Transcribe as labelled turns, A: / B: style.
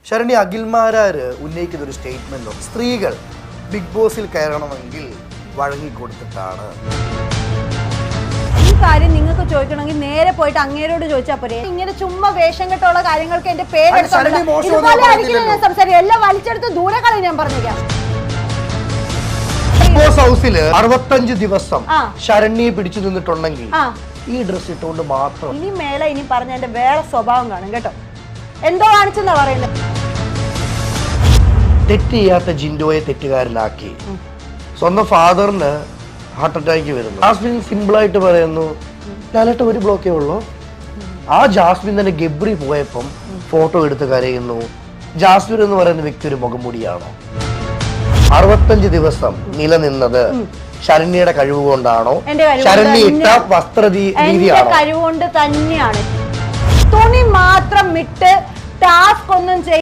A: ശരണി അഖിൽമാരാര് ഉന്നയിക്കുന്ന ഒരു സ്റ്റേറ്റ്മെന്റ് സ്ത്രീകൾ ബിഗ് ബോസിൽ കയറണമെങ്കിൽ വഴങ്ങിക്കൊടുത്തിട്ടാണ്.
B: ഈ കാര്യം നിങ്ങൾക്ക് ചോദിക്കണമെങ്കിൽ നേരെ പോയിട്ട് അങ്ങേരോട് ചോദിച്ചാൽ പോരെ. ഇങ്ങനെ ചുമ്മാ വേഷം കെട്ടുള്ള കാര്യങ്ങൾക്ക് എന്റെ പേര് സംസാരിക്കും എല്ലാം വലിച്ചെടുത്ത് ദൂരെ കളി ഞാൻ പറഞ്ഞേക്കാം.
A: ബിഗ് ബോസ് ഹൗസില് 65 ദിവസം ശരണ്യെ പിടിച്ചു നിന്നിട്ടുണ്ടെങ്കിൽ ഈ ഡ്രസ് ഇട്ടുകൊണ്ട് മാത്രം
B: ഇനി മേലെ ഇനി പറഞ്ഞ എന്റെ വേറെ സ്വഭാവം കാണും കേട്ടോ. എന്തോ കാണിച്ചെന്നാ പറയുന്നത്.
A: തെറ്റ് ചെയ്യാത്ത ജിൻഡോയെ തെറ്റുകാരനാക്കി. സ്വന്തം ഫാദറിന് ഹാർട്ട് അറ്റാക്ക് വരുന്നു. ജാസ്മിൻ സിമ്പിൾ ആയിട്ട് പറയുന്നു, ലാലേട്ട ഒരു ബ്ലോക്കേ ഉള്ളൂ. ആ ജാസ്മിൻ തന്നെ ഗബ്രി പോയപ്പം ഫോട്ടോ എടുത്ത് കരയുന്നു. ജാസ്മിൻ എന്ന് പറയുന്ന വ്യക്തി ഒരു മുഖംമൂടിയാണോ? 65 ദിവസം നിലനിന്നത് ശരണ്യയുടെ കഴിവ് കൊണ്ടാണോ? ശരണ്യ ഇട്ട വസ്ത്ര രീതിയാണോ?
B: കഴിവുകൊണ്ട് തന്നെയാണ്. തുണി മാത്രം ഇട്ട് ടാസ്ക് ഒന്നും